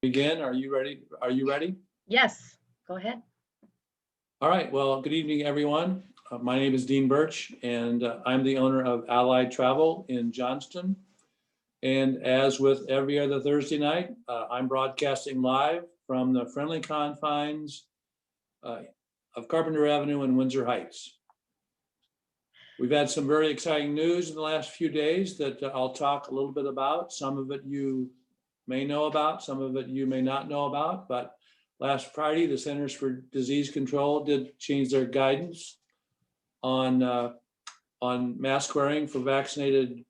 Begin. Are you ready? Are you ready? Yes, go ahead. All right. Well, good evening, everyone. My name is Dean Birch, and I'm the owner of Allied Travel in Johnston. And as with every other Thursday night, I'm broadcasting live from the friendly confines of Carpenter Avenue in Windsor Heights. We've had some very exciting news in the last few days that I'll talk a little bit about. Some of it you may know about, some of it you may not know about, but last Friday, the Centers for Disease Control did change their guidance on mask wearing for vaccinated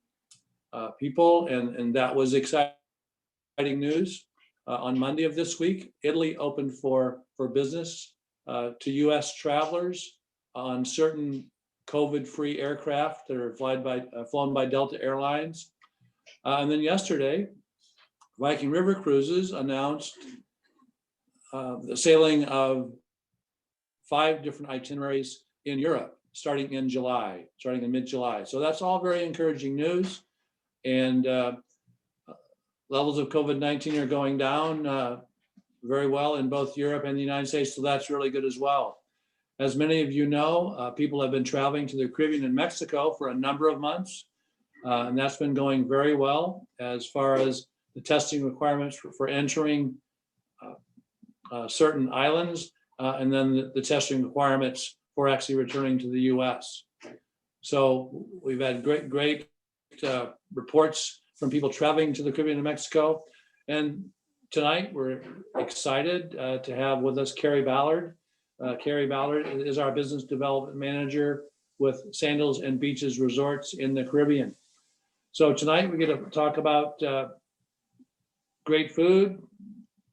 people, and that was exciting news. On Monday of this week, Italy opened for business to U.S. travelers on certain COVID-free aircraft that are flown by Delta Airlines. And then yesterday, Viking River Cruises announced the sailing of 5 different itineraries in Europe, starting in mid-July. So that's all very encouraging news. And levels of COVID-19 are going down very well in both Europe and the United States. So that's really good as well. As many of you know, people have been traveling to the Caribbean and Mexico for a number of months. And that's been going very well as far as the testing requirements for entering certain islands, and then the testing requirements for actually returning to the U.S. So we've had great reports from people traveling to the Caribbean and Mexico. And tonight we're excited to have with us Carrie Ballard. Carrie Ballard is our business development manager with Sandals and Beaches Resorts in the Caribbean. So tonight we're going to talk about great food,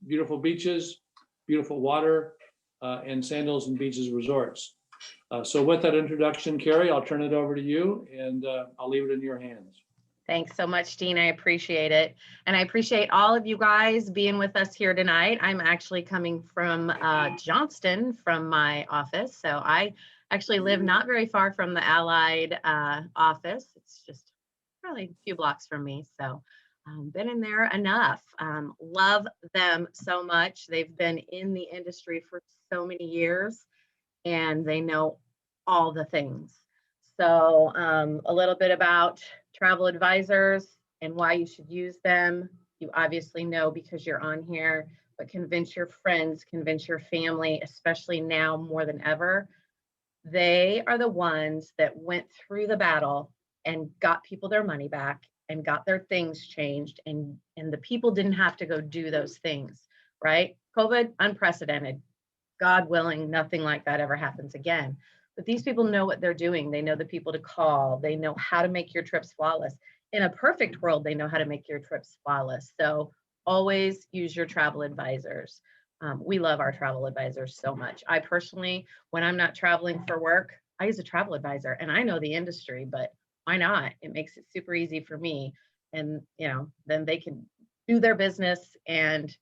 beautiful beaches, beautiful water, and Sandals and Beaches Resorts. So with that introduction, Carrie, I'll turn it over to you, and I'll leave it in your hands. Thanks so much, Dean. I appreciate it. And I appreciate all of you guys being with us here tonight. I'm actually coming from Johnston from my office. So I actually live not very far from the Allied office. It's just probably a few blocks from me. So been in there enough. Love them so much. They've been in the industry for so many years, and they know all the things. So a little bit about travel advisors and why you should use them. You obviously know because you're on here, but convince your friends, convince your family, especially now more than ever. They are the ones that went through the battle and got people their money back and got their things changed, and the people didn't have to go do those things, right? COVID, unprecedented. God willing, nothing like that ever happens again. But these people know what they're doing. They know the people to call. They know how to make your trips flawless. In a perfect world, they know how to make your trips flawless. So always use your travel advisors. We love our travel advisors so much. I personally, when I'm not traveling for work, I use a travel advisor, and I know the industry, but why not? It makes it super easy for me. And, then they can do their business and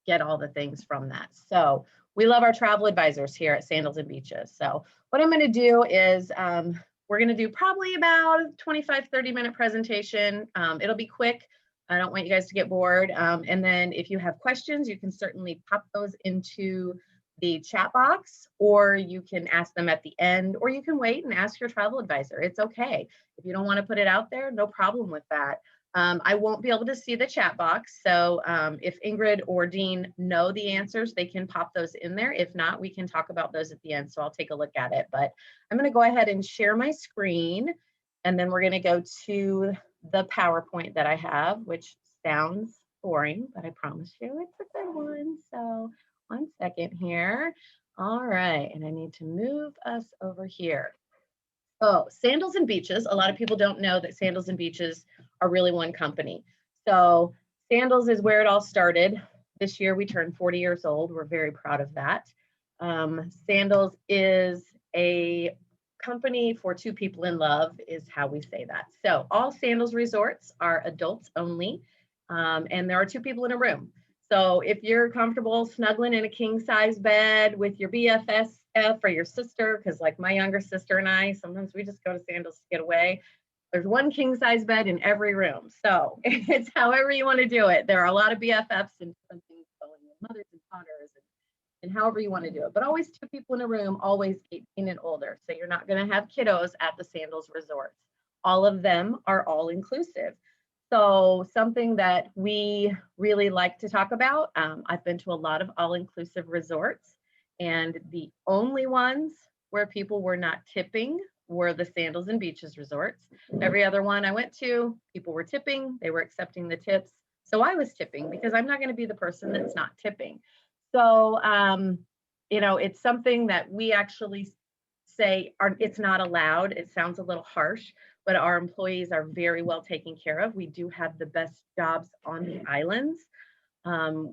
get all the things from that. So we love our travel advisors here at Sandals and Beaches. So what I'm going to do is we're going to do probably about a 25-30 minute presentation. It'll be quick. I don't want you guys to get bored. And then if you have questions, you can certainly pop those into the chat box, or you can ask them at the end, or you can wait and ask your travel advisor. It's okay. If you don't want to put it out there, no problem with that. I won't be able to see the chat box. So if Ingrid or Dean know the answers, they can pop those in there. If not, we can talk about those at the end. So I'll take a look at it. But I'm going to go ahead and share my screen. And then we're going to go to the PowerPoint that I have, which sounds boring, but I promise you it's a good one. So 1 second here. All right. And I need to move us over here. Oh, Sandals and Beaches. A lot of people don't know that Sandals and Beaches are really one company. So Sandals is where it all started. This year we turned 40 years old. We're very proud of that. Sandals is a company for two people in love, is how we say that. So all Sandals Resorts are adults only, and there are two people in a room. So if you're comfortable snuggling in a king size bed with your BFF or your sister, because like my younger sister and I, sometimes we just go to Sandals to get away. There's one king size bed in every room. So it's however you want to do it. There are a lot of BFFs and different things going in, mothers and daughters and however you want to do it. But always two people in a room, always 18 and older. So you're not going to have kiddos at the Sandals Resorts. All of them are all inclusive. So something that we really like to talk about, I've been to a lot of all-inclusive resorts, and the only ones where people were not tipping were the Sandals and Beaches resorts. Every other one I went to, people were tipping, they were accepting the tips. So I was tipping because I'm not going to be the person that's not tipping. So, it's something that we actually say it's not allowed. It sounds a little harsh, but our employees are very well taken care of. We do have the best jobs on the islands.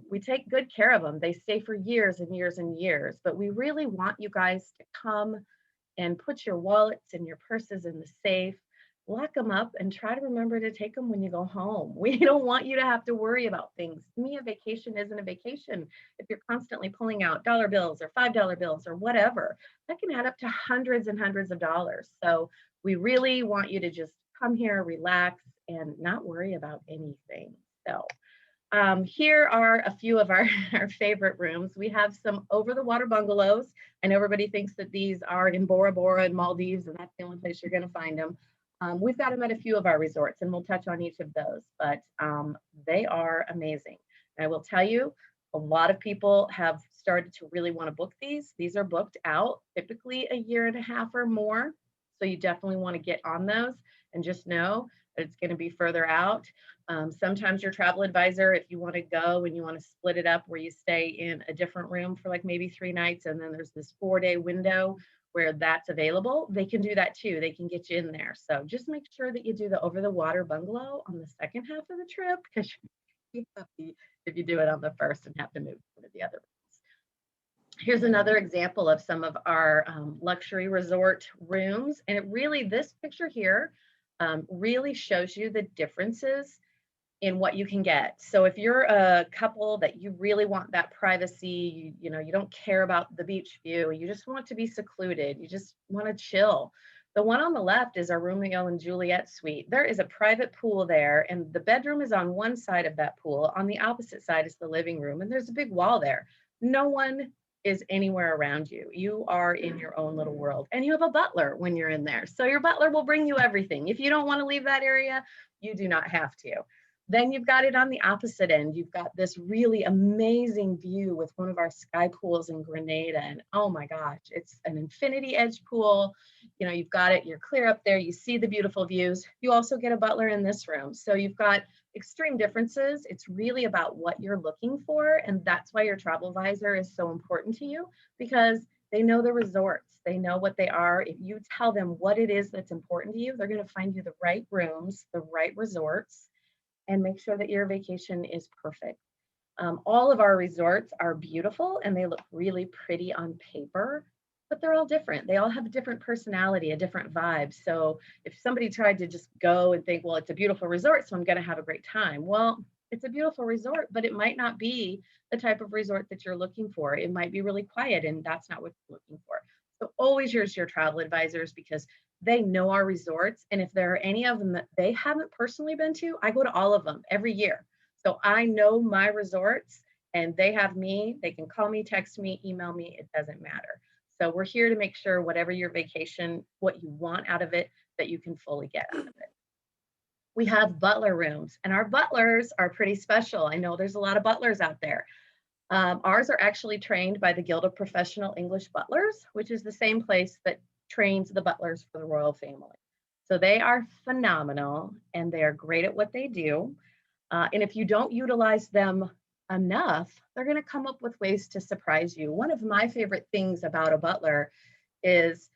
We take good care of them. They stay for years and years and years, but we really want you guys to come and put your wallets and your purses in the safe, lock them up, and try to remember to take them when you go home. We don't want you to have to worry about things. To me, a vacation isn't a vacation if you're constantly pulling out dollar bills or $5 bills or whatever. That can add up to hundreds and hundreds of dollars. So we really want you to just come here, relax, and not worry about anything. So here are a few of our, our favorite rooms. We have some over-the-water bungalows. I know everybody thinks that these are in Bora Bora and Maldives, and that's the only place you're going to find them. We've got them at a few of our resorts, and we'll touch on each of those, but they are amazing. And I will tell you, a lot of people have started to really want to book these. These are booked out, typically a year and a half or more. So you definitely want to get on those and just know that it's going to be further out. Sometimes your travel advisor, if you want to go and you want to split it up where you stay in a different room for like maybe 3 nights, and then there's this 4-day window where that's available, they can do that too. They can get you in there. So just make sure that you do the over the water bungalow on the second half of the trip, because you're happy if you do it on the first and have to move to the other rooms. Here's another example of some of our luxury resort rooms. And it really, this picture here really shows you the differences in what you can get. So if you're a couple that you really want that privacy, you don't care about the beach view, you just want to be secluded, you just want to chill. The one on the left is our Romeo and Juliet suite. There is a private pool there, and the bedroom is on one side of that pool. On the opposite side is the living room, and there's a big wall there. No one is anywhere around you. You are in your own little world, and you have a butler when you're in there. So your butler will bring you everything. If you don't want to leave that area, you do not have to. Then you've got it on the opposite end. You've got this really amazing view with one of our sky pools in Grenada. And oh my gosh, it's an infinity edge pool. You've got it, you're clear up there, you see the beautiful views. You also get a butler in this room. So you've got extreme differences. It's really about what you're looking for. And that's why your travel advisor is so important to you, because they know the resorts, they know what they are. If you tell them what it is that's important to you, they're going to find you the right rooms, the right resorts, and make sure that your vacation is perfect. All of our resorts are beautiful and they look really pretty on paper, but they're all different. They all have a different personality, a different vibe. So if somebody tried to just go and think, well, it's a beautiful resort, so I'm going to have a great time. Well, it's a beautiful resort, but it might not be the type of resort that you're looking for. It might be really quiet, and that's not what you're looking for. So always use your travel advisors, because they know our resorts. And if there are any of them that they haven't personally been to, I go to all of them every year. So I know my resorts, and they have me. They can call me, text me, email me. It doesn't matter. So we're here to make sure whatever your vacation, what you want out of it, that you can fully get out of it. We have butler rooms, and our butlers are pretty special. I know there's a lot of butlers out there. Ours are actually trained by the Guild of Professional English Butlers, which is the same place that trains the butlers for the royal family. So they are phenomenal and they are great at what they do. And if you don't utilize them enough, they're going to come up with ways to surprise you. One of my favorite things about a butler is,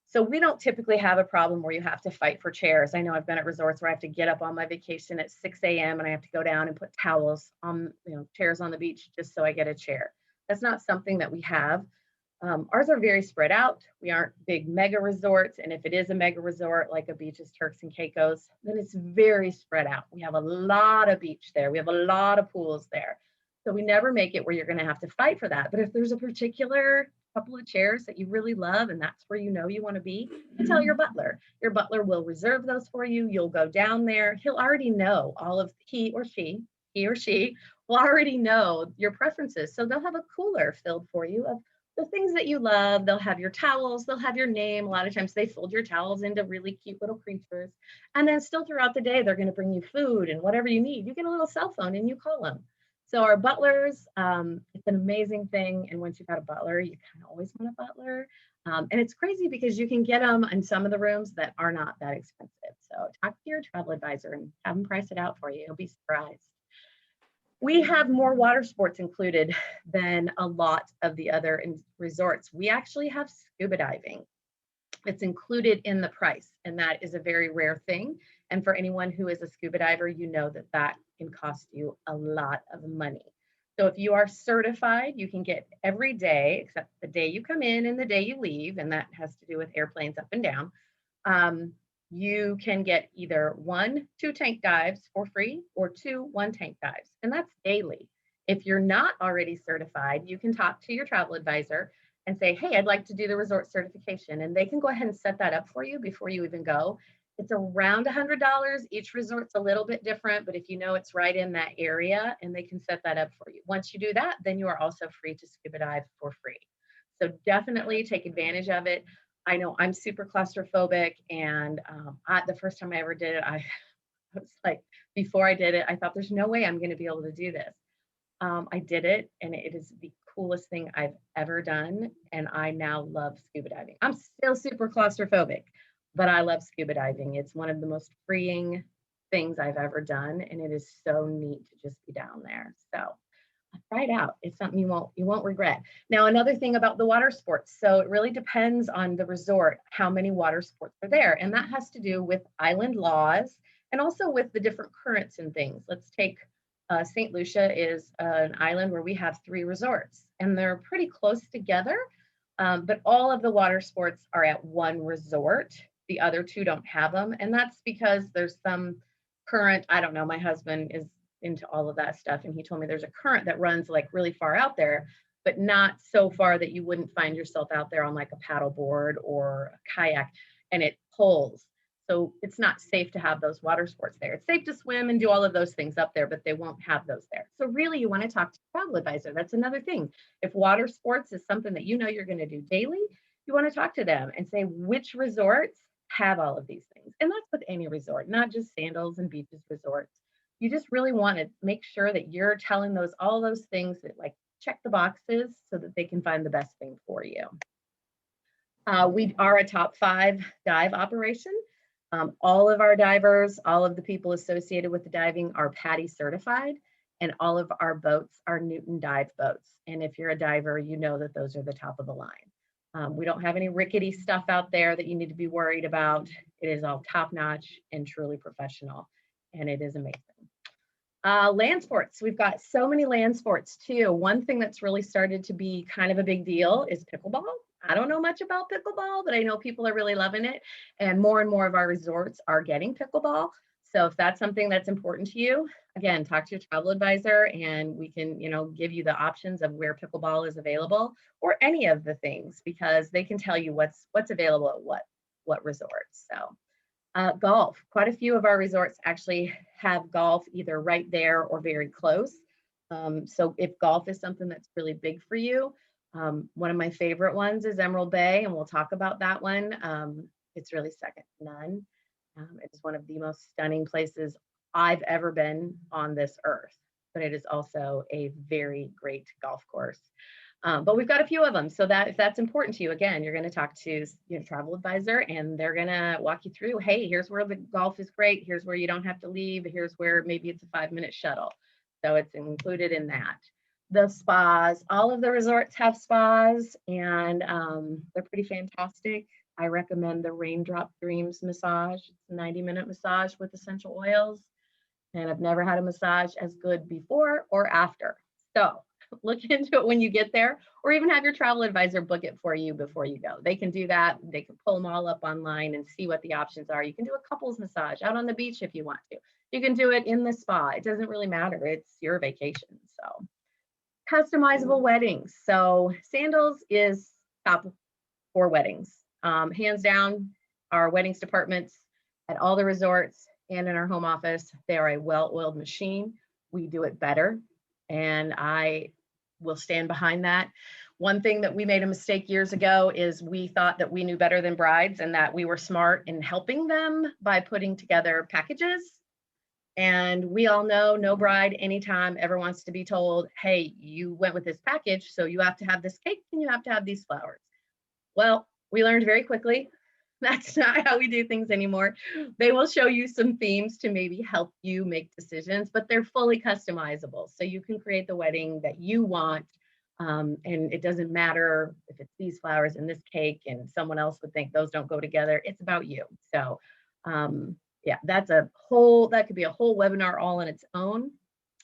so we don't typically have a problem where you have to fight for chairs. I know I've been at resorts where I have to get up on my vacation at 6 a.m. and I have to go down and put towels on, chairs on the beach just so I get a chair. That's not something that we have. Ours are very spread out. We aren't big mega resorts. And if it is a mega resort, like a Beaches, Turks and Caicos, then it's very spread out. We have a lot of beach there. We have a lot of pools there. So we never make it where you're going to have to fight for that. But if there's a particular couple of chairs that you really love and that's where you know you want to be, you tell your butler. Your butler will reserve those for you. You'll go down there. He'll already know all of, he or she will already know your preferences. So they'll have a cooler filled for you of the things that you love. They'll have your towels, they'll have your name. A lot of times they fold your towels into really cute little creatures. And then still throughout the day, they're going to bring you food and whatever you need. You get a little cell phone and you call them. So our butlers, it's an amazing thing. And once you've got a butler, you kind of always want a butler. And it's crazy because you can get them in some of the rooms that are not that expensive. So talk to your travel advisor and have them price it out for you. You'll be surprised. We have more water sports included than a lot of the other resorts. We actually have scuba diving. It's included in the price, and that is a very rare thing. And for anyone who is a scuba diver, you know that that can cost you a lot of money. So if you are certified, you can get every day except the day you come in and the day you leave, and that has to do with airplanes up and down. You can get either 1 2-tank dives for free or 2 1-tank dives, and that's daily. If you're not already certified, you can talk to your travel advisor and say, hey, I'd like to do the resort certification, and they can go ahead and set that up for you before you even go. It's around $100. Each resort's a little bit different, but if you know it's right in that area, and they can set that up for you. Once you do that, then you are also free to scuba dive for free. So definitely take advantage of it. I know I'm super claustrophobic, and the first time I ever did it, I was like, before I did it, I thought there's no way I'm going to be able to do this. I did it, and it is the coolest thing I've ever done, and I now love scuba diving. I'm still super claustrophobic, but I love scuba diving. It's one of the most freeing things I've ever done, and it is so neat to just be down there. So try it out. It's something you won't regret. Now, another thing about the water sports. So it really depends on the resort, how many water sports are there. And that has to do with island laws and also with the different currents and things. Let's take St. Lucia is an island where we have 3 resorts and they're pretty close together. But all of the water sports are at one resort. The other 2 don't have them. And that's because there's some current, I don't know, my husband is into all of that stuff, and he told me there's a current that runs like really far out there, but not so far that you wouldn't find yourself out there on like a paddle board or a kayak, and it pulls. So it's not safe to have those water sports there. It's safe to swim and do all of those things up there, but they won't have those there. So really you want to talk to a travel advisor. That's another thing. If water sports is something that you know you're going to do daily, you want to talk to them and say which resorts have all of these things. And that's with any resort, not just Sandals and Beaches resorts. You just really want to make sure that you're telling all those things that like check the boxes so that they can find the best thing for you. We are a top 5 dive operation. All of our divers, all of the people associated with the diving are PADI certified, and all of our boats are Newton dive boats. And if you're a diver, you know that those are the top of the line. We don't have any rickety stuff out there that you need to be worried about. It is all top notch and truly professional, and it is amazing. Land sports. We've got so many land sports too. One thing that's really started to be kind of a big deal is pickleball. I don't know much about pickleball, but I know people are really loving it. And more of our resorts are getting pickleball. So if that's something that's important to you, again, talk to your travel advisor and we can, give you the options of where pickleball is available or any of the things, because they can tell you what's available at what resorts. So golf, quite a few of our resorts actually have golf either right there or very close. So if golf is something that's really big for you, one of my favorite ones is Emerald Bay, and we'll talk about that one. It's really second to none. It is one of the most stunning places I've ever been on this earth, but it is also a very great golf course. But we've got a few of them. So that if that's important to you, again, you're going to talk to travel advisor, and they're going to walk you through, hey, here's where the golf is great. Here's where you don't have to leave. Here's where maybe it's a 5-minute shuttle. So it's included in that. The spas, all of the resorts have spas, and they're pretty fantastic. I recommend the Raindrop Dreams massage. It's a 90-minute massage with essential oils. And I've never had a massage as good before or after. So look into it when you get there, or even have your travel advisor book it for you before you go. They can do that. They can pull them all up online and see what the options are. You can do a couples massage out on the beach if you want to. You can do it in the spa. It doesn't really matter. It's your vacation. So customizable weddings. So Sandals is top for weddings. Hands down, our weddings departments at all the resorts and in our home office, they are a well-oiled machine. We do it better, and I will stand behind that. One thing that we made a mistake years ago is we thought that we knew better than brides and that we were smart in helping them by putting together packages. And we all know no bride anytime ever wants to be told, hey, you went with this package, so you have to have this cake and you have to have these flowers. Well, we learned very quickly that's not how we do things anymore. They will show you some themes to maybe help you make decisions, but they're fully customizable. So you can create the wedding that you want. And it doesn't matter if it's these flowers and this cake and someone else would think those don't go together. It's about you. So yeah, that could be a whole webinar all on its own.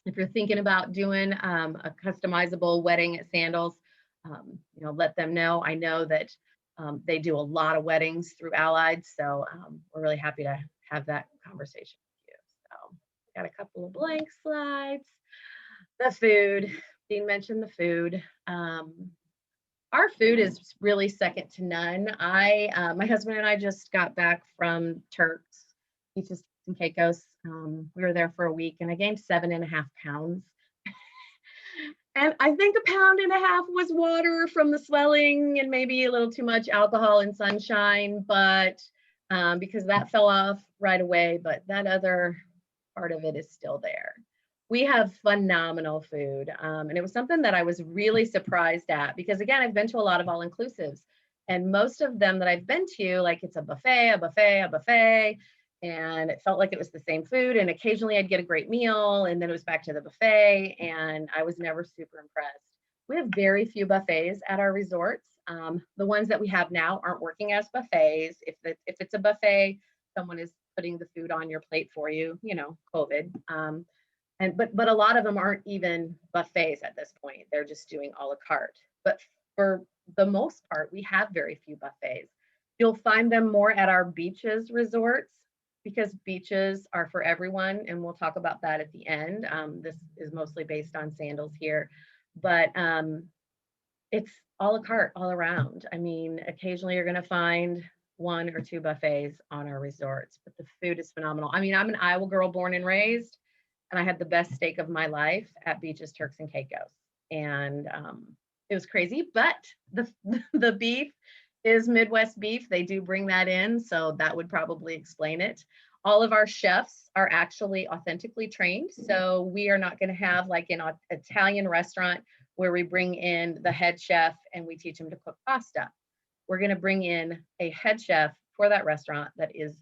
If you're thinking about doing a customizable wedding at Sandals, let them know. I know that they do a lot of weddings through Allied, so we're really happy to have that conversation with you. So got a couple of blank slides. The food, Dean mentioned the food. Our food is really second to none. My husband and I just got back from Turks, Beaches and Caicos. We were there for a week, and I gained 7.5 pounds. And I think 1.5 pounds was water from the swelling and maybe a little too much alcohol and sunshine, but because that fell off right away, but that other part of it is still there. We have phenomenal food. And it was something that I was really surprised at because, again, I've been to a lot of all-inclusives, and most of them that I've been to, like it's a buffet, and it felt like it was the same food. And occasionally I'd get a great meal and then it was back to the buffet, and I was never super impressed. We have very few buffets at our resorts. The ones that we have now aren't working as buffets. If it's a buffet, someone is putting the food on your plate for you, COVID. But a lot of them aren't even buffets at this point. They're just doing a la carte. But for the most part, we have very few buffets. You'll find them more at our beaches resorts, because beaches are for everyone, and we'll talk about that at the end. This is mostly based on Sandals here, but it's a la carte all around. I mean, occasionally you're going to find 1 or 2 buffets on our resorts, but the food is phenomenal. I mean, I'm an Iowa girl born and raised, and I had the best steak of my life at Beaches, Turks and Caicos, and it was crazy. But the beef is Midwest beef. They do bring that in, so that would probably explain it. All of our chefs are actually authentically trained, so we are not going to have like an Italian restaurant where we bring in the head chef and we teach him to cook pasta. We're going to bring in a head chef for that restaurant that is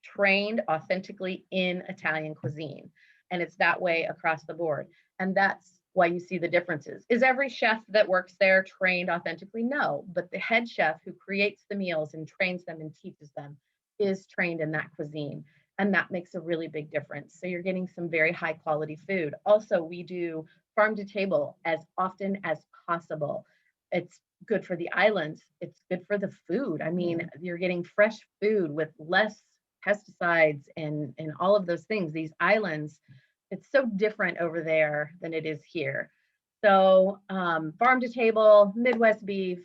trained authentically in Italian cuisine, and it's that way across the board. And that's why you see the differences. Is every chef that works there trained authentically? No, but the head chef who creates the meals and trains them and teaches them is trained in that cuisine. And that makes a really big difference. So you're getting some very high quality food. Also, we do farm to table as often as possible. It's good for the islands. It's good for the food. I mean, you're getting fresh food with less pesticides and all of those things. These islands, it's so different over there than it is here. So farm to table, Midwest beef,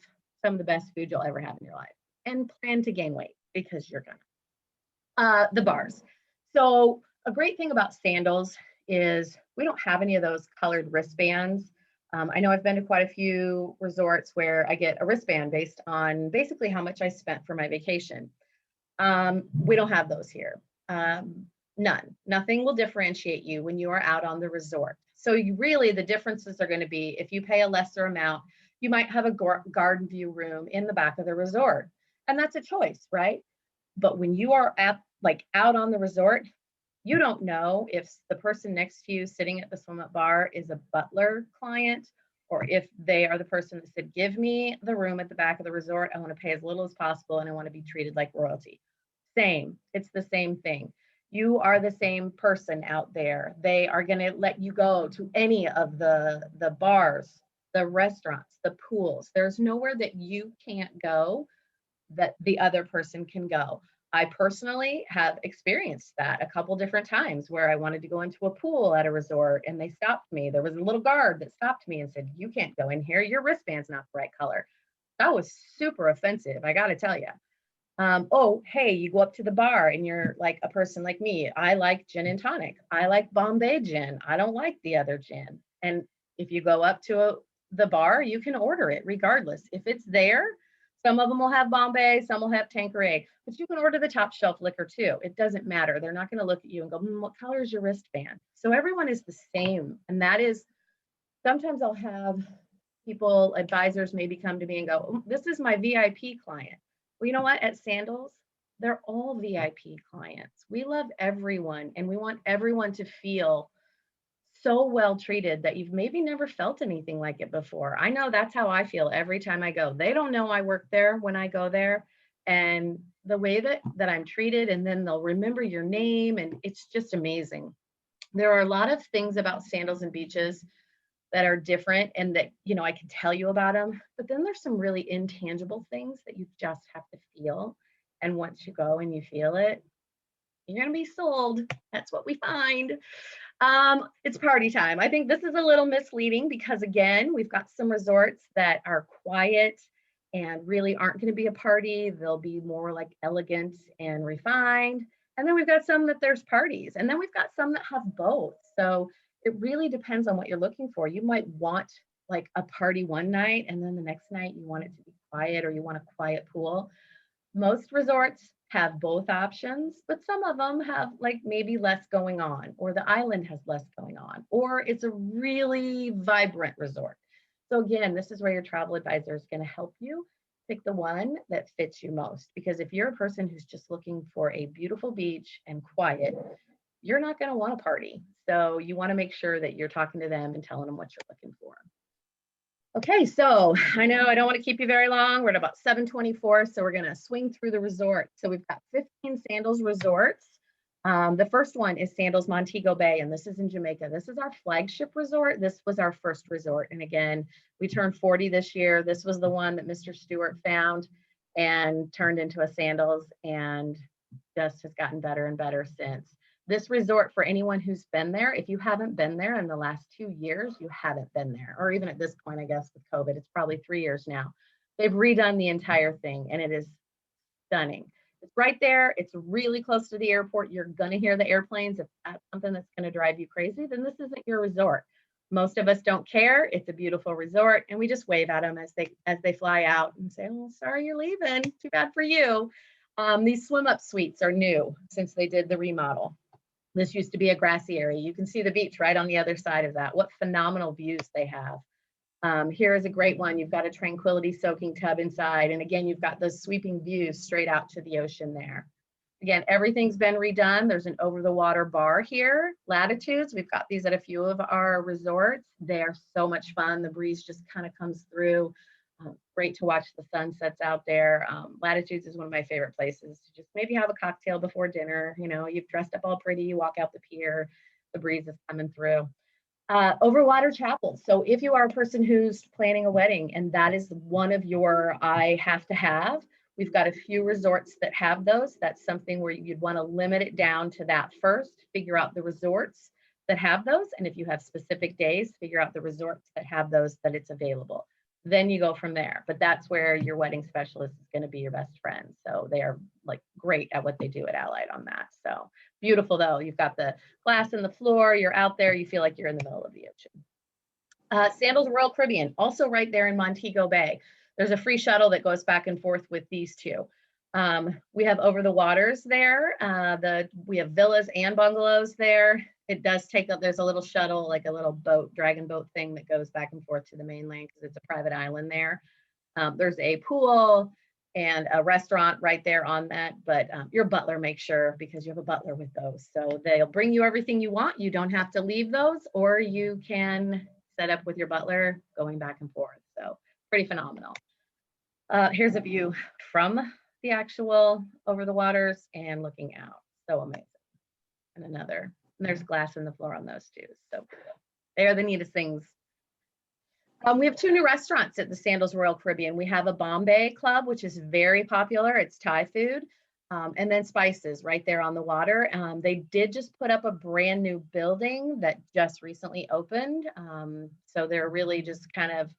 some of the best food you'll ever have in your life. And plan to gain weight because you're gonna. The bars. So a great thing about Sandals is we don't have any of those colored wristbands. I know I've been to quite a few resorts where I get a wristband based on basically how much I spent for my vacation. We don't have those here. None. Nothing will differentiate you when you are out on the resort. So you really, the differences are going to be if you pay a lesser amount, you might have a garden view room in the back of the resort. And that's a choice, right? But when you are at like out on the resort, you don't know if the person next to you sitting at the swim up bar is a butler client or if they are the person that said, give me the room at the back of the resort. I want to pay as little as possible and I want to be treated like royalty. Same. It's the same thing. You are the same person out there. They are going to let you go to any of the bars, the restaurants, the pools. There's nowhere that you can't go that the other person can go. I personally have experienced that a couple different times where I wanted to go into a pool at a resort and they stopped me. There was a little guard that stopped me and said, you can't go in here. Your wristband's not the right color. That was super offensive, I got to tell you. Oh, hey, you go up to the bar and you're like a person like me. I like gin and tonic. I like Bombay gin. I don't like the other gin. And if you go up to the bar, you can order it regardless. If it's there, some of them will have Bombay, some will have Tanqueray, but you can order the top shelf liquor too. It doesn't matter. They're not going to look at you and go, what color is your wristband? So everyone is the same. And that is, sometimes I'll have people, advisors maybe come to me and go, oh, this is my VIP client. Well, you know what? At Sandals, they're all VIP clients. We love everyone and we want everyone to feel so well treated that you've maybe never felt anything like it before. I know that's how I feel every time I go. They don't know I work there when I go there. And the way that I'm treated, and then they'll remember your name, and it's just amazing. There are a lot of things about Sandals and Beaches that are different and that, you know, I can tell you about them, but then there's some really intangible things that you just have to feel. And once you go and you feel it, you're going to be sold. That's what we find. It's party time. I think this is a little misleading because again, we've got some resorts that are quiet and really aren't going to be a party. They'll be more like elegant and refined. And then we've got some that there's parties, and then we've got some that have both. So it really depends on what you're looking for. You might want like a party one night and then the next night you want it to be quiet or you want a quiet pool. Most resorts have both options, but some of them have like maybe less going on, or the island has less going on, or it's a really vibrant resort. So again, this is where your travel advisor is going to help you pick the one that fits you most. Because if you're a person who's just looking for a beautiful beach and quiet, you're not going to want to party. So you want to make sure that you're talking to them and telling them what you're looking for. Okay, so I know I don't want to keep you very long. We're at about 7:24, so we're going to swing through the resort. So we've got 15 Sandals resorts. The first one is Sandals Montego Bay, and this is in Jamaica. This is our flagship resort. This was our first resort. And again, we turned 40 this year. This was the one that Mr. Stewart found and turned into a Sandals, and just has gotten better and better since. This resort, for anyone who's been there, if you haven't been there in the last 2 years, you haven't been there. Or even at this point, I guess, with COVID, it's probably 3 years now. They've redone the entire thing, and it is stunning. It's right there. It's really close to the airport. You're going to hear the airplanes. If that's something that's going to drive you crazy, then this isn't your resort. Most of us don't care. It's a beautiful resort, and we just wave at them as they fly out and say, "Oh, sorry you're leaving. Too bad for you." These swim up suites are new since they did the remodel. This used to be a grassy area. You can see the beach right on the other side of that. What phenomenal views they have. Here is a great one. You've got a tranquility soaking tub inside. And again, you've got those sweeping views straight out to the ocean there. Again, everything's been redone. There's an over the water bar here. Latitudes, we've got these at a few of our resorts. They're so much fun. The breeze just kind of comes through. Great to watch the sunsets out there. Latitudes is one of my favorite places to just maybe have a cocktail before dinner. You know, you've dressed up all pretty, you walk out the pier, the breeze is coming through. Overwater chapel. So if you are a person who's planning a wedding and that is one of your I have to have, we've got a few resorts that have those. That's something where you'd want to limit it down to that first, figure out the resorts that have those. And if you have specific days, figure out the resorts that have those, that it's available. Then you go from there. But that's where your wedding specialist is going to be your best friend. So they are like great at what they do at Allied on that. So beautiful though. You've got the glass in the floor. You're out there. You feel like you're in the middle of the ocean. Sandals Royal Caribbean, also right there in Montego Bay. There's a free shuttle that goes back and forth with these two. We have over the waters there. We have villas and bungalows there. It does take up, there's a little shuttle, like a little boat, dragon boat thing that goes back and forth to the mainland because it's a private island there. There's a pool and a restaurant right there on that, but your butler makes sure, because you have a butler with those. So they'll bring you everything you want. You don't have to leave those, or you can set up with your butler going back and forth. So pretty phenomenal. Here's a view from the actual over the waters and looking out. So amazing. And there's glass in the floor on those too. So cool. They are the neatest things. We have 2 new restaurants at the Sandals Royal Caribbean. We have a Bombay Club, which is very popular. It's Thai food. And then Spices right there on the water. They did just put up a brand new building that just recently opened. So they're really just kind of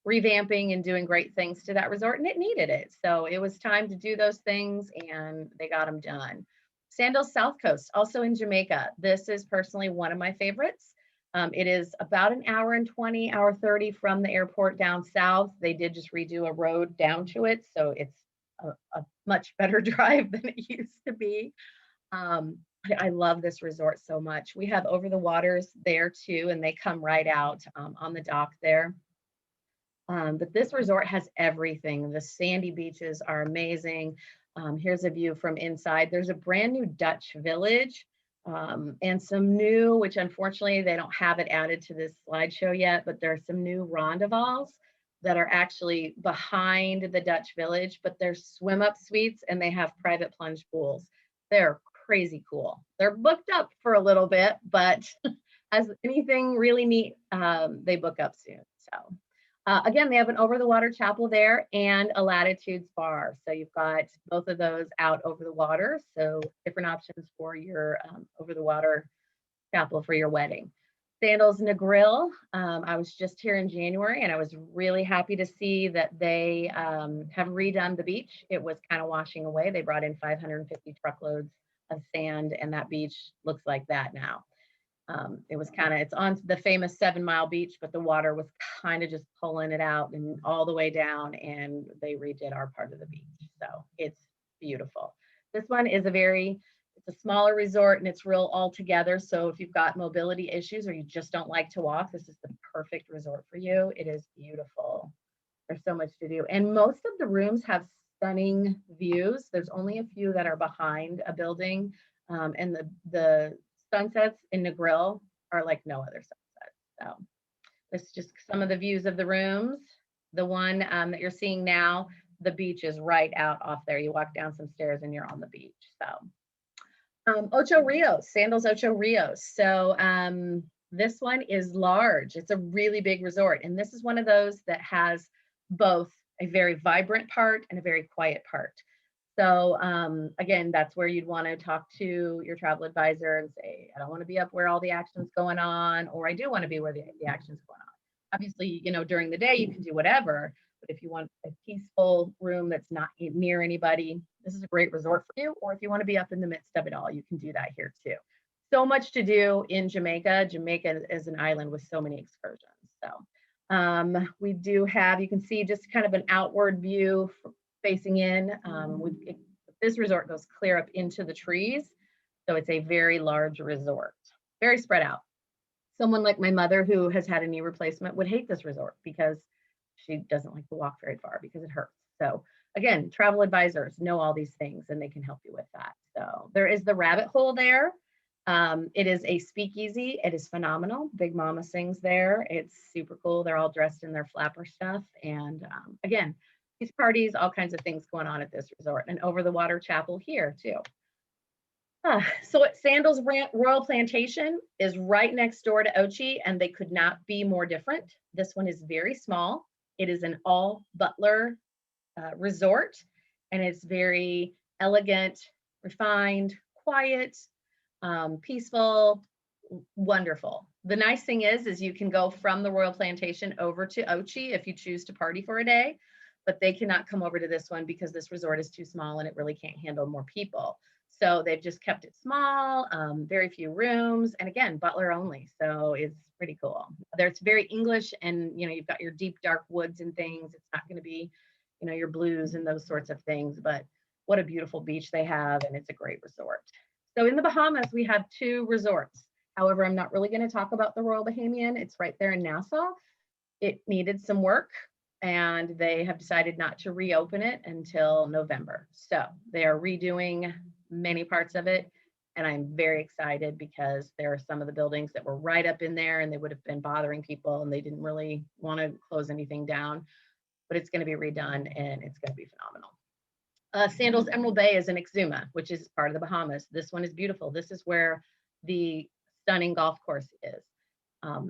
revamping and doing great things to that resort, and it needed it. So it was time to do those things, and they got them done. Sandals South Coast, also in Jamaica. This is personally one of my favorites. It is about an hour and 20, hour 30 from the airport down south. They did just redo a road down to it, so it's a much better drive than it used to be. I love this resort so much. We have over the waters there too, and they come right out on the dock there. But this resort has everything. The sandy beaches are amazing. Here's a view from inside. There's a brand new Dutch village and some new, which unfortunately they don't have it added to this slideshow yet, but there are some new rondevals that are actually behind the Dutch village, but they're swim up suites and they have private plunge pools. They're crazy cool. They're booked up for a little bit, but as anything really neat, they book up soon. So. Again, they have an over-the-water chapel there and a Latitudes bar. So you've got both of those out over the water. So different options for your over-the-water chapel for your wedding. Sandals Negril. I was just here in January, and I was really happy to see that they have redone the beach. It was kind of washing away. They brought in 550 truckloads of sand, and that beach looks like that now. It's on the famous 7 Mile beach, but the water was kind of just pulling it out and all the way down, and they redid our part of the beach. So it's beautiful. This one is it's a smaller resort and it's real all together. So if you've got mobility issues or you just don't like to walk, this is the perfect resort for you. It is beautiful. There's so much to do. And most of the rooms have stunning views. There's only a few that are behind a building. And the sunsets in Negril are like no other sunset. So this is just some of the views of the rooms. The one that you're seeing now, the beach is right out off there. You walk down some stairs and you're on the beach. So Ocho Rios, Sandals Ocho Rios. So this one is large. It's a really big resort. And this is one of those that has both a very vibrant part and a very quiet part. So again, that's where you'd want to talk to your travel advisor and say, I don't want to be up where all the action's going on, or I do want to be where the action's going on. Obviously, during the day you can do whatever, but if you want a peaceful room that's not near anybody, this is a great resort for you. Or if you want to be up in the midst of it all, you can do that here too. So much to do in Jamaica. Jamaica is an island with so many excursions. So we do have, you can see just kind of an outward view facing in. This resort goes clear up into the trees. So it's a very large resort, very spread out. Someone like my mother who has had a knee replacement would hate this resort because she doesn't like to walk very far because it hurts. So again, travel advisors know all these things and they can help you with that. So there is the rabbit hole there. It is a speakeasy. It is phenomenal. Big Mama sings there. It's super cool. They're all dressed in their flapper stuff. And again, these parties, all kinds of things going on at this resort, and over the water chapel here too. So at Sandals Royal Plantation is right next door to Ochi, and they could not be more different. This one is very small. It is an all butler resort, and it's very elegant, refined, quiet, peaceful, wonderful. The nice thing is you can go from the Royal Plantation over to Ochi if you choose to party for a day, but they cannot come over to this one because this resort is too small and it really can't handle more people. So they've just kept it small, very few rooms, and again, butler only. So it's pretty cool. It's very English, and you've got your deep dark woods and things. It's not going to be, your blues and those sorts of things, but what a beautiful beach they have, and it's a great resort. So in the Bahamas, we have 2 resorts. However, I'm not really going to talk about the Royal Bahamian. It's right there in Nassau. It needed some work, and they have decided not to reopen it until November. So they are redoing many parts of it. And I'm very excited because there are some of the buildings that were right up in there and they would have been bothering people and they didn't really want to close anything down, but it's going to be redone and it's going to be phenomenal. Sandals Emerald Bay is in Exuma, which is part of the Bahamas. This one is beautiful. This is where the stunning golf course is.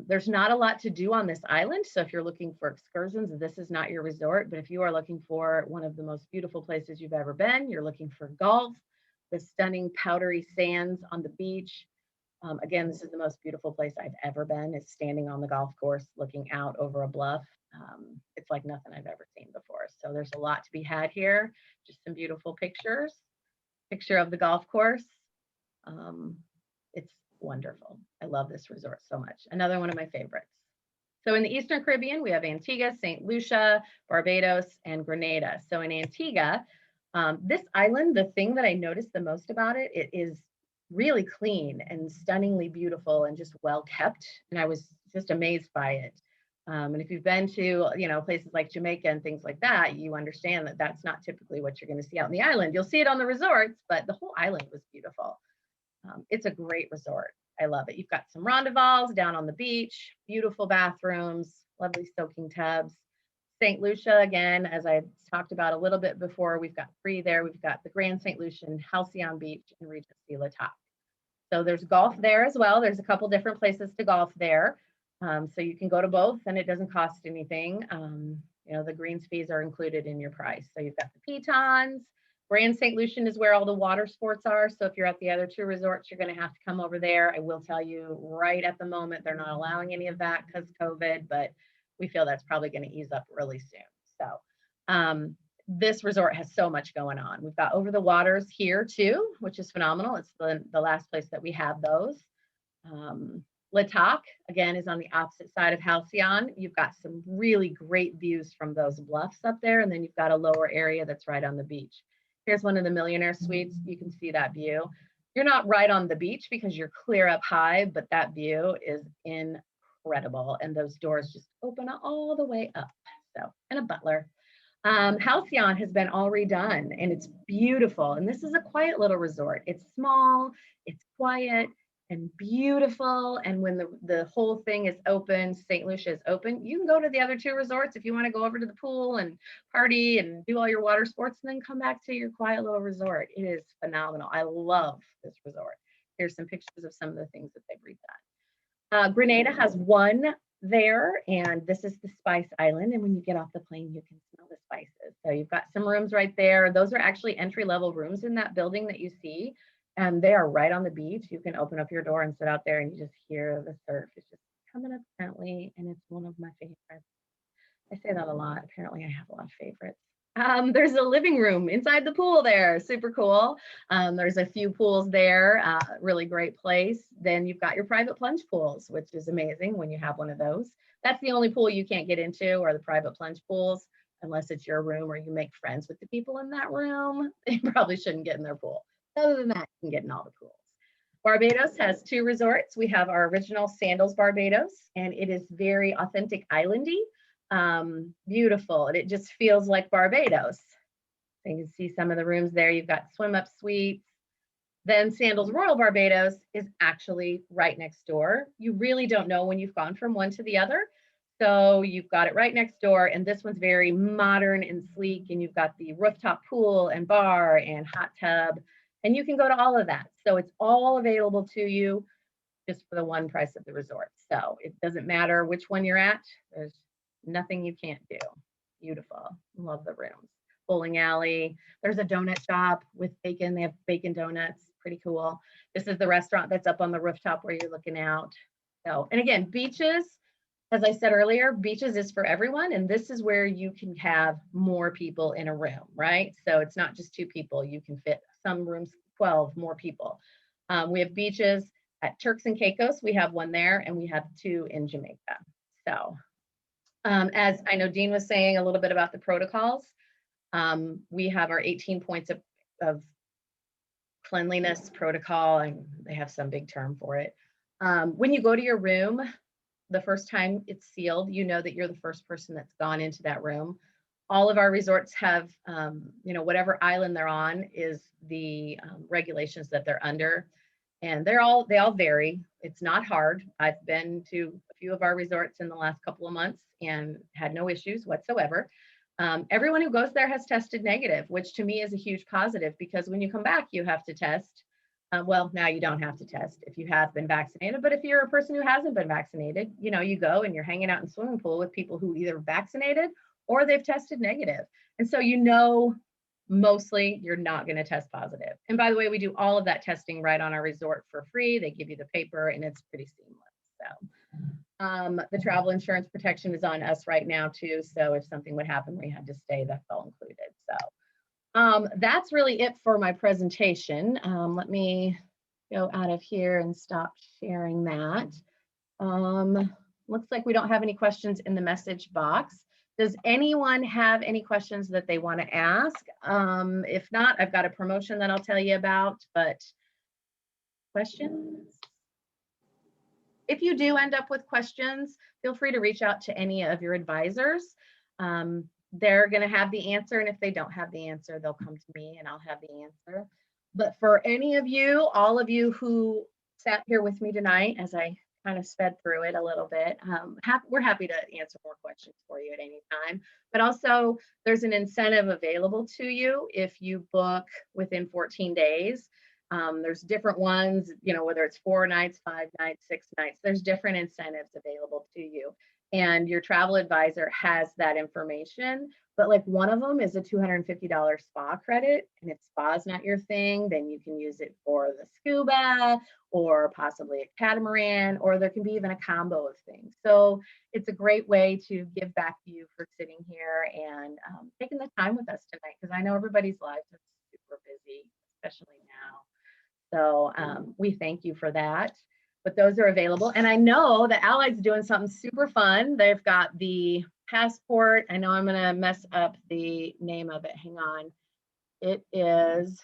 There's not a lot to do on this island. So if you're looking for excursions, this is not your resort. But if you are looking for one of the most beautiful places you've ever been, you're looking for golf, the stunning powdery sands on the beach. Again, this is the most beautiful place I've ever been, is standing on the golf course, looking out over a bluff. It's like nothing I've ever seen before. So there's a lot to be had here. Just some beautiful pictures. Picture of the golf course. It's wonderful. I love this resort so much. Another one of my favorites. So in the Eastern Caribbean, we have Antigua, St. Lucia, Barbados, and Grenada. So in Antigua, this island, the thing that I noticed the most about it, it is really clean and stunningly beautiful and just well kept. And I was just amazed by it. And if you've been to, places like Jamaica and things like that, you understand that that's not typically what you're going to see out in the island. You'll see it on the resorts, but the whole island was beautiful. It's a great resort. I love it. You've got some rondevals down on the beach, beautiful bathrooms, lovely soaking tubs. St. Lucia, again, as I talked about a little bit before, we've got 3 there. We've got the Grand St. Lucian, Halcyon Beach, and Regency La Toc. So there's golf there as well. There's a couple different places to golf there. So you can go to both and it doesn't cost anything. The greens fees are included in your price. So you've got the pitons. Grand St. Lucian is where all the water sports are. So if you're at the other 2 resorts, you're going to have to come over there. I will tell you right at the moment, they're not allowing any of that because COVID, but we feel that's probably going to ease up really soon. So this resort has so much going on. We've got over the waters here too, which is phenomenal. It's the last place that we have those. La Toc, again, is on the opposite side of Halcyon. You've got some really great views from those bluffs up there, and then you've got a lower area that's right on the beach. Here's one of the Millionaire Suites. You can see that view. You're not right on the beach because you're clear up high, but that view is incredible. And those doors just open all the way up. So, and a butler. Halcyon has been all redone and it's beautiful. And this is a quiet little resort. It's small, it's quiet and beautiful. And when the whole thing is open, St. Lucia is open, you can go to the other 2 resorts if you want to go over to the pool and party and do all your water sports and then come back to your quiet little resort. It is phenomenal. I love this resort. Here's some pictures of some of the things that they've redone. Grenada has 1 there, and this is the Spice Island. And when you get off the plane, you can smell the spices. So you've got some rooms right there. Those are actually entry-level rooms in that building that you see. And they are right on the beach. You can open up your door and sit out there and you just hear the surf. It's just coming up gently, and it's one of my favorites. I say that a lot. Apparently, I have a lot of favorites. There's a living room inside the pool there. Super cool. There's a few pools there. Really great place. Then you've got your private plunge pools, which is amazing when you have one of those. That's the only pool you can't get into, are the private plunge pools, unless it's your room or you make friends with the people in that room. You probably shouldn't get in their pool. Other than that, you can get in all the pools. Barbados has 2 resorts. We have our original Sandals Barbados, and it is very authentic islandy. Beautiful, and it just feels like Barbados. So you can see some of the rooms there. You've got swim up suites. Then Sandals Royal Barbados is actually right next door. You really don't know when you've gone from one to the other. So you've got it right next door, and this one's very modern and sleek, and you've got the rooftop pool and bar and hot tub, and you can go to all of that. So it's all available to you just for the one price of the resort. So it doesn't matter which one you're at. There's nothing you can't do. Beautiful. Love the rooms. Bowling alley. There's a donut shop with bacon. They have bacon donuts. Pretty cool. This is the restaurant that's up on the rooftop where you're looking out. So, and again, beaches, as I said earlier, beaches is for everyone. And this is where you can have more people in a room, right? So it's not just 2 people. You can fit some rooms, 12 more people. We have beaches at Turks and Caicos. We have 1 there, and we have 2 in Jamaica. So as I know Dean was saying a little bit about the protocols, we have our 18 points of of cleanliness protocol, and they have some big term for it. When you go to your room, the first time it's sealed, you know that you're the first person that's gone into that room. All of our resorts have, whatever island they're on is the regulations that they're under, and they all vary. It's not hard. I've been to a few of our resorts in the last couple of months and had no issues whatsoever. Everyone who goes there has tested negative, which to me is a huge positive, because when you come back, you have to test. Well, now you don't have to test if you have been vaccinated, but if you're a person who hasn't been vaccinated, you go and you're hanging out in the swimming pool with people who either vaccinated or they've tested negative. And so, mostly you're not going to test positive. And by the way, we do all of that testing right on our resort for free. They give you the paper and it's pretty seamless. So the travel insurance protection is on us right now too. So if something would happen, we had to stay, that's all included. So that's really it for my presentation. Let me go out of here and stop sharing that. Looks like we don't have any questions in the message box. Does anyone have any questions that they want to ask? If not, I've got a promotion that I'll tell you about, but questions? If you do end up with questions, feel free to reach out to any of your advisors. They're going to have the answer, and if they don't have the answer, they'll come to me and I'll have the answer. But for any of you, all of you who sat here with me tonight, as I kind of sped through it a little bit, we're happy to answer more questions for you at any time. But also, there's an incentive available to you if you book within 14 days. There's different ones, whether it's 4 nights, 5 nights, 6 nights, there's different incentives available to you. And your travel advisor has that information. But like one of them is a $250 spa credit, and if spa's not your thing, then you can use it for the scuba or possibly a catamaran, or there can be even a combo of things. So it's a great way to give back to you for sitting here and taking the time with us tonight, because I know everybody's lives are super busy, especially now. So we thank you for that. But those are available. And I know that Allied's doing something super fun. They've got the passport. I know I'm going to mess up the name of it. Hang on. It is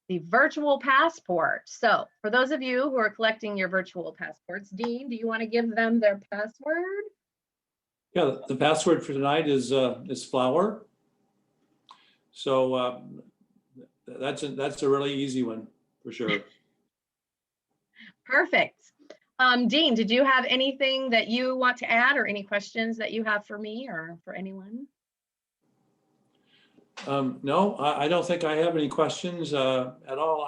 the virtual passport. So for those of you who are collecting your virtual passports, Dean, do you want to give them their password? Yeah, the password for tonight is flower. So that's a really easy one for sure. Perfect. Dean, did you have anything that you want to add, or any questions that you have for me or for anyone? No, I don't think I have any questions at all.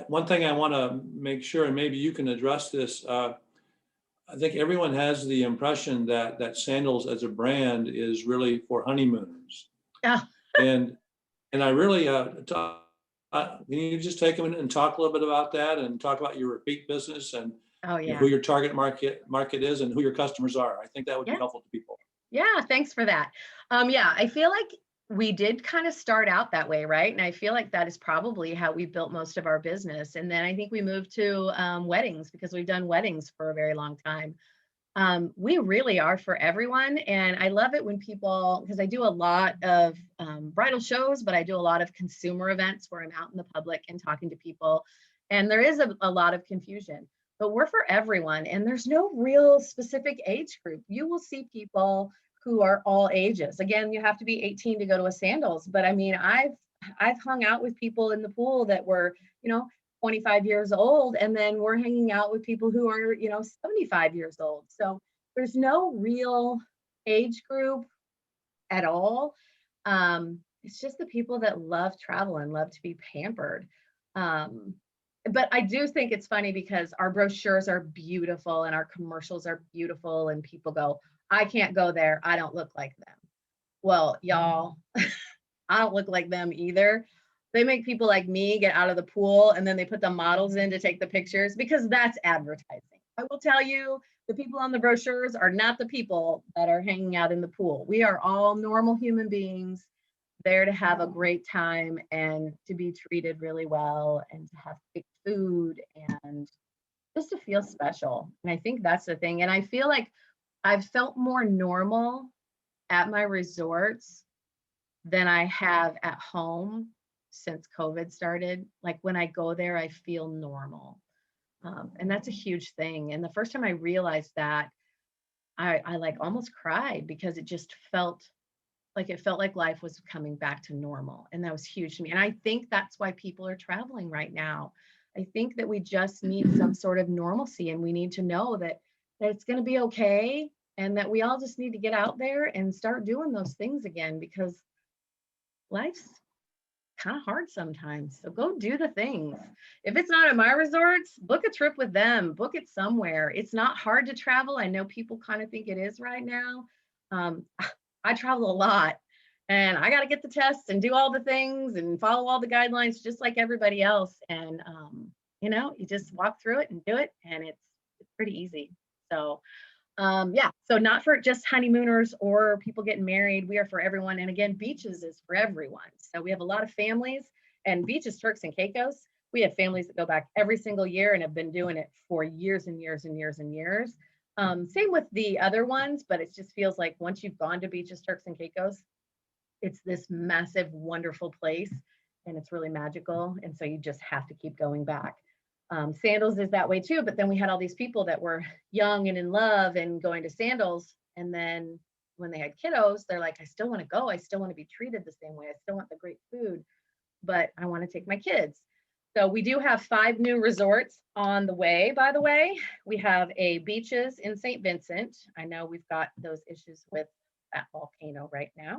One thing I want to make sure, and maybe you can address this, I think everyone has the impression that Sandals as a brand is really for honeymooners. Oh. And I really, can you just take a minute and talk a little bit about that and talk about your repeat business and who your target market is and who your customers are? I think that would be helpful to people. Yeah, thanks for that. I feel like we did kind of start out that way, right? And I feel like that is probably how we built most of our business. And then I think we moved to weddings, because we've done weddings for a very long time. We really are for everyone. And I love it when people, because I do a lot of bridal shows, but I do a lot of consumer events where I'm out in the public and talking to people. And there is a lot of confusion, but we're for everyone. And there's no real specific age group. You will see people who are all ages. Again, you have to be 18 to go to a Sandals. But I mean, I've hung out with people in the pool that were, 25 years old, and then we're hanging out with people who are 75 years old. So there's no real age group at all. It's just the people that love travel and love to be pampered. But I do think it's funny because our brochures are beautiful and our commercials are beautiful, and people go, I can't go there, I don't look like them. Well, y'all, I don't look like them either. They make people like me get out of the pool, and then they put the models in to take the pictures, because that's advertising. I will tell you, the people on the brochures are not the people that are hanging out in the pool. We are all normal human beings there to have a great time and to be treated really well and to have great food and just to feel special. And I think that's the thing. And I feel like I've felt more normal at my resorts than I have at home. since COVID started. Like when I go there, I feel normal. And that's a huge thing. And the first time I realized that, I like almost cried because it felt like life was coming back to normal. And that was huge to me. And I think that's why people are traveling right now. I think that we just need some sort of normalcy, and we need to know that it's going to be okay, and that we all just need to get out there and start doing those things again, because life's kind of hard sometimes. So go do the things. If it's not at my resorts, book a trip with them, book it somewhere. It's not hard to travel. I know people kind of think it is right now. Um, I travel a lot, and I got to get the tests and do all the things and follow all the guidelines just like everybody else. And, you just walk through it and do it, and it's pretty easy. So yeah, so not for just honeymooners or people getting married. We are for everyone. And again, beaches is for everyone. So we have a lot of families, and beaches, Turks and Caicos. We have families that go back every single year and have been doing it for years and years and years and years. Same with the other ones, but it just feels like once you've gone to beaches, Turks and Caicos, it's this massive, wonderful place, and it's really magical. And so you just have to keep going back. Sandals is that way too, but then we had all these people that were young and in love and going to Sandals, and then when they had kiddos, they're like, I still want to go, I still want to be treated the same way, I still want the great food, but I want to take my kids. So we do have 5 new resorts on the way, by the way. We have a beaches in St. Vincent. I know we've got those issues with that volcano right now.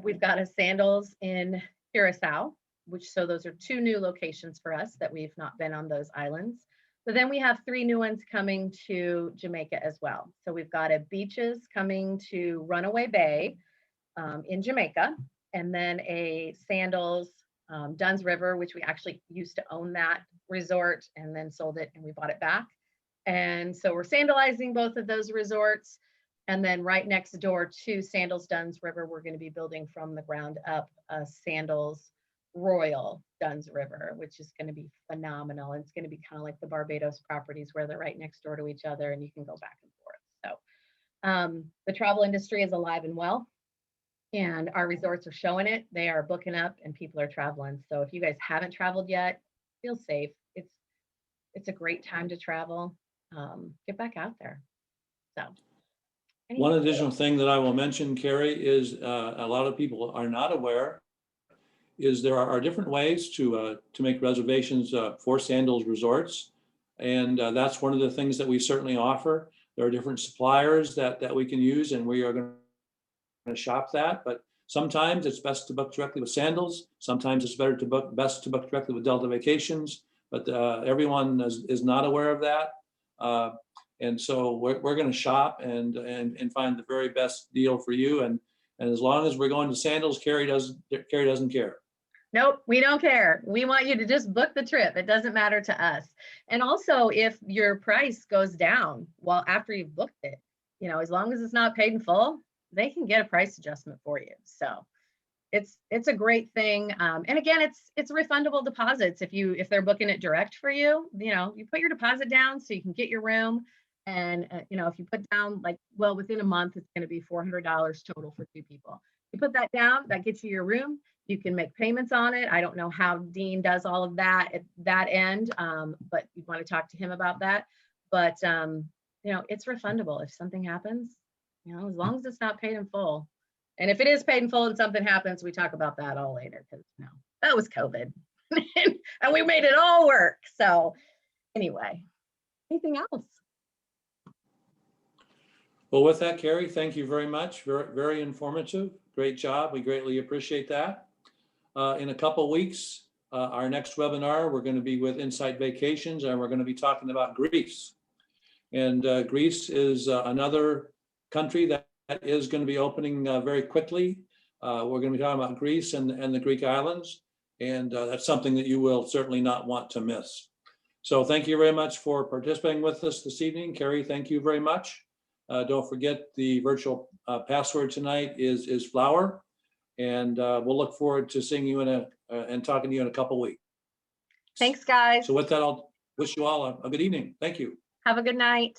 We've got a Sandals in Curacao, so those are 2 new locations for us that we've not been on those islands. But then we have 3 new ones coming to Jamaica as well. So we've got a beaches coming to Runaway Bay in Jamaica, and then a Sandals Dunn's River, which we actually used to own that resort and then sold it and we bought it back. And so we're sandalizing both of those resorts. And then right next door to Sandals Dunn's River, we're going to be building from the ground up a Sandals Royal Dunn's River, which is going to be phenomenal. It's going to be kind of like the Barbados properties where they're right next door to each other and you can go back and forth. So the travel industry is alive and well, and our resorts are showing it. They are booking up and people are traveling. So if you guys haven't traveled yet, feel safe. It's a great time to travel. Get back out there. So One additional thing that I will mention, Carrie, is a lot of people are not aware is there are different ways to make reservations for Sandals Resorts. And that's one of the things that we certainly offer. There are different suppliers that we can use, and we are going to shop that. But sometimes it's best to book directly with Sandals. Sometimes it's best to book directly with Delta Vacations. But everyone is not aware of that. And so we're going to shop and find the very best deal for you. And as long as we're going to Sandals, Carrie doesn't care. Nope, we don't care. We want you to just book the trip. It doesn't matter to us. And also, if your price goes down, well, after you've booked it, as long as it's not paid in full, they can get a price adjustment for you. So it's a great thing. And again, it's refundable deposits if they're booking it direct for you. You put your deposit down so you can get your room. And if you put down within a month, it's going to be $400 total for 2 people. You put that down, that gets you your room. You can make payments on it. I don't know how Dean does all of that at that end, but you'd want to talk to him about that. But it's refundable if something happens. As long as it's not paid in full. And if it is paid in full and something happens, we talk about that all later, because that was COVID, and we made it all work. So anyway, anything else? Well, with that, Carrie, thank you very much. Very, very informative. Great job. We greatly appreciate that. In a couple weeks, our next webinar, we're going to be with Insight Vacations, and we're going to be talking about Greece. And Greece is another country that is going to be opening very quickly. We're going to be talking about Greece and the Greek islands, and that's something that you will certainly not want to miss. So thank you very much for participating with us this evening. Carrie, thank you very much. Don't forget the virtual password tonight is flower. And we'll look forward to seeing you and talking to you in a couple weeks. Thanks, guys. So with that, I'll wish you all a good evening. Thank you. Have a good night.